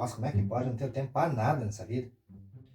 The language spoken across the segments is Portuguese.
Nossa, como é que pode não ter tempo pra nada nessa vida?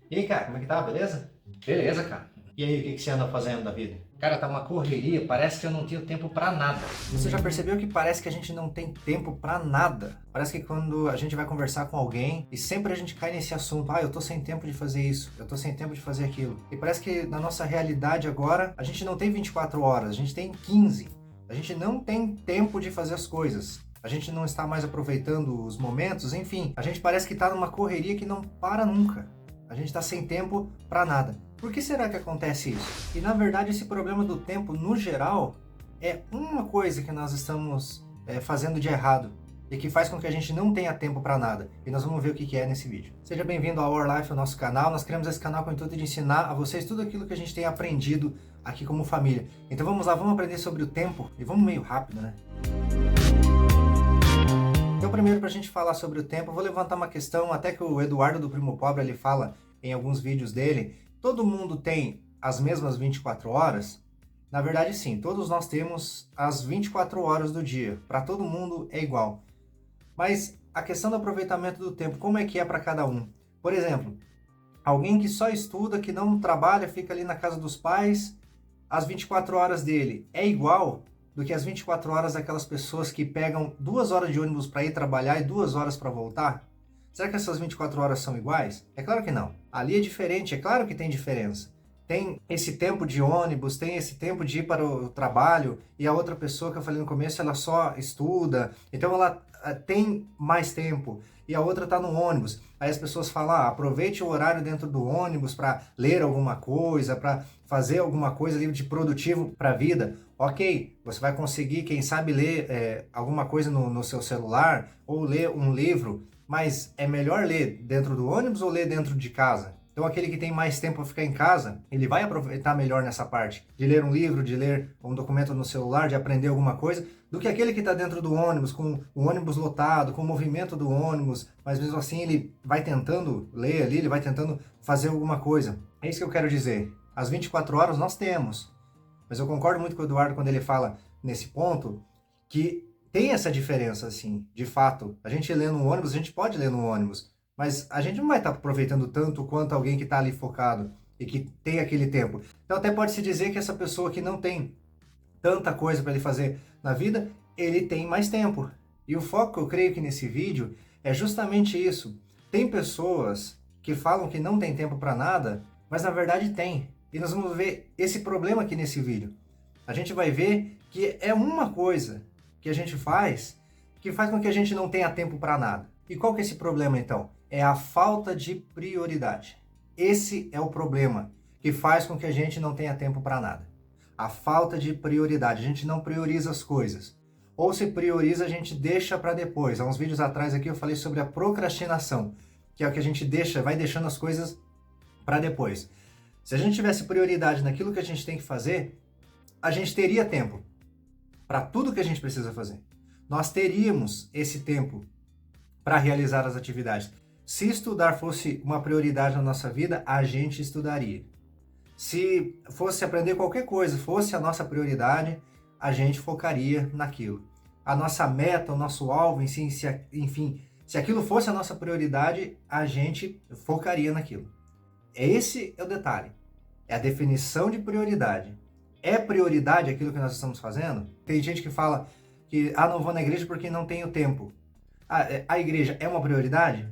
E aí, cara, como é que tá? Beleza? Beleza, cara. E aí, o que você anda fazendo da vida? Cara, tá uma correria, parece que eu não tenho tempo pra nada. Você já percebeu que parece que a gente não tem tempo pra nada? Parece que quando a gente vai conversar com alguém e sempre a gente cai nesse assunto, eu tô sem tempo de fazer isso, eu tô sem tempo de fazer aquilo. E parece que na nossa realidade agora, a gente não tem 24 horas, a gente tem 15. A gente não tem tempo de fazer as coisas. A gente não está mais aproveitando os momentos, enfim, a gente parece que está numa correria que não para nunca. A gente está sem tempo para nada. Por que será que acontece isso? E na verdade esse problema do tempo, no geral, é uma coisa que nós estamos fazendo de errado e que faz com que a gente não tenha tempo para nada. E nós vamos ver o que é nesse vídeo. Seja bem-vindo ao Our Life, o nosso canal. Nós criamos esse canal com o intuito de ensinar a vocês tudo aquilo que a gente tem aprendido aqui como família. Então vamos lá, vamos aprender sobre o tempo e vamos meio rápido, né? Então, primeiro, para a gente falar sobre o tempo, eu vou levantar uma questão, até que o Eduardo do Primo Pobre ele fala em alguns vídeos dele. Todo mundo tem as mesmas 24 horas? Na verdade, sim, todos nós temos as 24 horas do dia. Para todo mundo é igual. Mas a questão do aproveitamento do tempo, como é que é para cada um? Por exemplo, alguém que só estuda, que não trabalha, fica ali na casa dos pais, as 24 horas dele é igual do que as 24 horas daquelas pessoas que pegam 2 horas de ônibus para ir trabalhar e 2 horas para voltar? Será que essas 24 horas são iguais? É claro que não. Ali é diferente, é claro que tem diferença. Tem esse tempo de ônibus, tem esse tempo de ir para o trabalho, e a outra pessoa que eu falei no começo, ela só estuda, então ela tem mais tempo, e a outra está no ônibus. Aí as pessoas falam, aproveite o horário dentro do ônibus para ler alguma coisa, para fazer alguma coisa ali de produtivo para a vida. Ok, você vai conseguir, quem sabe, ler alguma coisa no seu celular, ou ler um livro, mas é melhor ler dentro do ônibus ou ler dentro de casa? Então aquele que tem mais tempo para ficar em casa, ele vai aproveitar melhor nessa parte, de ler um livro, de ler um documento no celular, de aprender alguma coisa, do que aquele que está dentro do ônibus, com o ônibus lotado, com o movimento do ônibus, mas mesmo assim ele vai tentando ler ali, ele vai tentando fazer alguma coisa. É isso que eu quero dizer. As 24 horas nós temos, mas eu concordo muito com o Eduardo quando ele fala nesse ponto, que tem essa diferença, assim, de fato. A gente lê no ônibus, a gente pode ler no ônibus, mas a gente não vai estar aproveitando tanto quanto alguém que está ali focado e que tem aquele tempo. Então até pode-se dizer que essa pessoa que não tem tanta coisa para ele fazer na vida, ele tem mais tempo. E o foco, eu creio que nesse vídeo, é justamente isso. Tem pessoas que falam que não tem tempo para nada, mas na verdade tem. E nós vamos ver esse problema aqui nesse vídeo. A gente vai ver que é uma coisa que a gente faz que faz com que a gente não tenha tempo para nada. E qual que é esse problema então? É a falta de prioridade. Esse é o problema que faz com que a gente não tenha tempo para nada. A falta de prioridade. A gente não prioriza as coisas. Ou se prioriza, a gente deixa para depois. Há uns vídeos atrás aqui eu falei sobre a procrastinação, que é o que a gente vai deixando as coisas para depois. Se a gente tivesse prioridade naquilo que a gente tem que fazer, a gente teria tempo para tudo que a gente precisa fazer. Nós teríamos esse tempo para realizar as atividades. Se estudar fosse uma prioridade na nossa vida, a gente estudaria. Se fosse aprender qualquer coisa, fosse a nossa prioridade, a gente focaria naquilo. A nossa meta, o nosso alvo, enfim, se aquilo fosse a nossa prioridade, a gente focaria naquilo. Esse é o detalhe. É a definição de prioridade. É prioridade aquilo que nós estamos fazendo? Tem gente que fala que não vou na igreja porque não tenho tempo. A igreja é uma prioridade?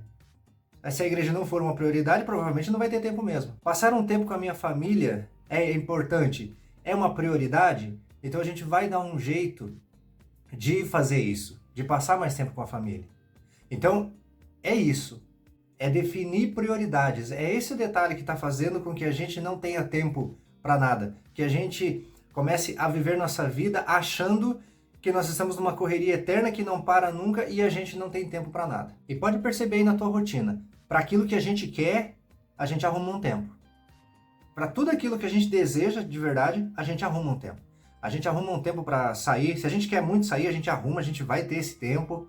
Se a igreja não for uma prioridade, provavelmente não vai ter tempo mesmo. Passar um tempo com a minha família é importante? É uma prioridade? Então a gente vai dar um jeito de fazer isso, de passar mais tempo com a família. Então, é isso. É definir prioridades. É esse o detalhe que está fazendo com que a gente não tenha tempo para nada. Que a gente comece a viver nossa vida achando que nós estamos numa correria eterna que não para nunca e a gente não tem tempo para nada. E pode perceber aí na tua rotina. Para aquilo que a gente quer, a gente arruma um tempo. Para tudo aquilo que a gente deseja de verdade, a gente arruma um tempo. A gente arruma um tempo para sair. Se a gente quer muito sair, a gente arruma, a gente vai ter esse tempo.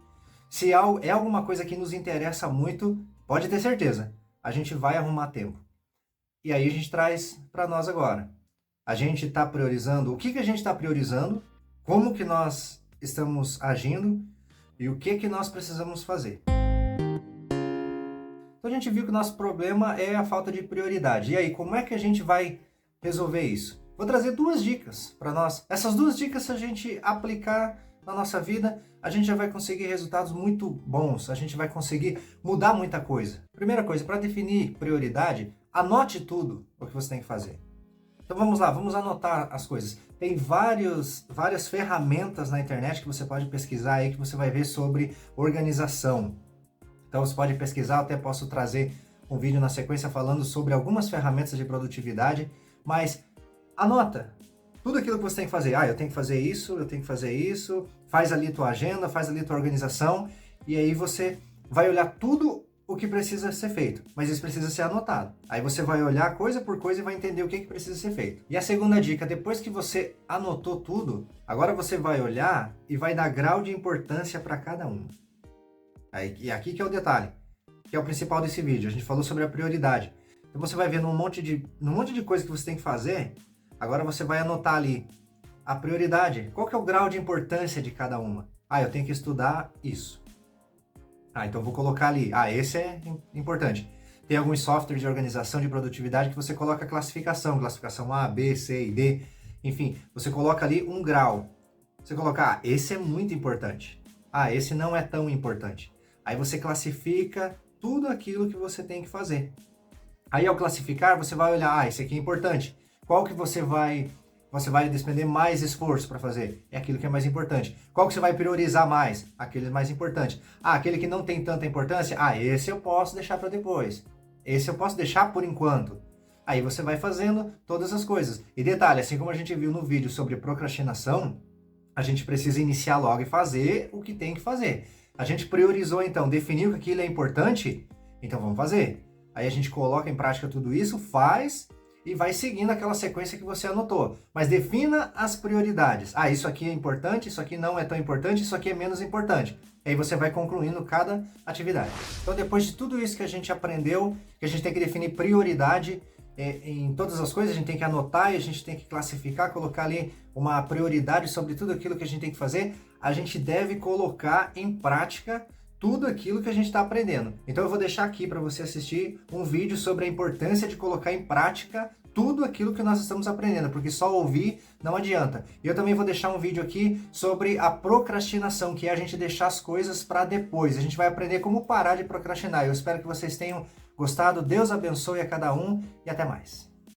Se é alguma coisa que nos interessa muito, pode ter certeza, a gente vai arrumar tempo. E aí a gente traz para nós agora. A gente está priorizando, o que a gente está priorizando, como que nós estamos agindo e o que nós precisamos fazer. Então a gente viu que o nosso problema é a falta de prioridade. E aí, como é que a gente vai resolver isso? Vou trazer 2 dicas para nós. Essas 2 dicas, se a gente aplicar na nossa vida, a gente já vai conseguir resultados muito bons, a gente vai conseguir mudar muita coisa. Primeira coisa, para definir prioridade, anote tudo o que você tem que fazer. Então vamos lá, vamos anotar as coisas. Tem várias ferramentas na internet que você pode pesquisar aí, que você vai ver sobre organização. Então você pode pesquisar, até posso trazer um vídeo na sequência falando sobre algumas ferramentas de produtividade, mas anota tudo aquilo que você tem que fazer. Eu tenho que fazer isso, eu tenho que fazer isso, faz ali tua agenda, faz ali tua organização, e aí você vai olhar tudo o que precisa ser feito, mas isso precisa ser anotado. Aí você vai olhar coisa por coisa e vai entender o que precisa ser feito. E a segunda dica, depois que você anotou tudo, agora você vai olhar e vai dar grau de importância para cada um. E aqui que é o detalhe, que é o principal desse vídeo. A gente falou sobre a prioridade. Então você vai ver num monte de coisa que você tem que fazer, agora você vai anotar ali a prioridade. Qual que é o grau de importância de cada uma? Eu tenho que estudar isso. Então eu vou colocar ali, esse é importante. Tem alguns softwares de organização de produtividade que você coloca classificação A, B, C e D. Enfim, você coloca ali um grau. Você coloca, esse é muito importante. Esse não é tão importante. Aí você classifica tudo aquilo que você tem que fazer. Aí ao classificar, você vai olhar, esse aqui é importante. Qual que você vai despender mais esforço para fazer? É aquilo que é mais importante. Qual que você vai priorizar mais? Aquele mais importante. Aquele que não tem tanta importância? Esse eu posso deixar para depois. Esse eu posso deixar por enquanto. Aí você vai fazendo todas as coisas. E detalhe, assim como a gente viu no vídeo sobre procrastinação, a gente precisa iniciar logo e fazer o que tem que fazer. A gente priorizou então, definiu que aquilo é importante, então vamos fazer. Aí a gente coloca em prática tudo isso, faz e vai seguindo aquela sequência que você anotou. Mas defina as prioridades. Isso aqui é importante, isso aqui não é tão importante, isso aqui é menos importante. E aí você vai concluindo cada atividade. Então depois de tudo isso que a gente aprendeu, que a gente tem que definir prioridade em todas as coisas, a gente tem que anotar e a gente tem que classificar, colocar ali uma prioridade sobre tudo aquilo que a gente tem que fazer, a gente deve colocar em prática tudo aquilo que a gente está aprendendo. Então eu vou deixar aqui para você assistir um vídeo sobre a importância de colocar em prática tudo aquilo que nós estamos aprendendo, porque só ouvir não adianta. E eu também vou deixar um vídeo aqui sobre a procrastinação, que é a gente deixar as coisas para depois. A gente vai aprender como parar de procrastinar. Eu espero que vocês tenham gostado. Deus abençoe a cada um e até mais.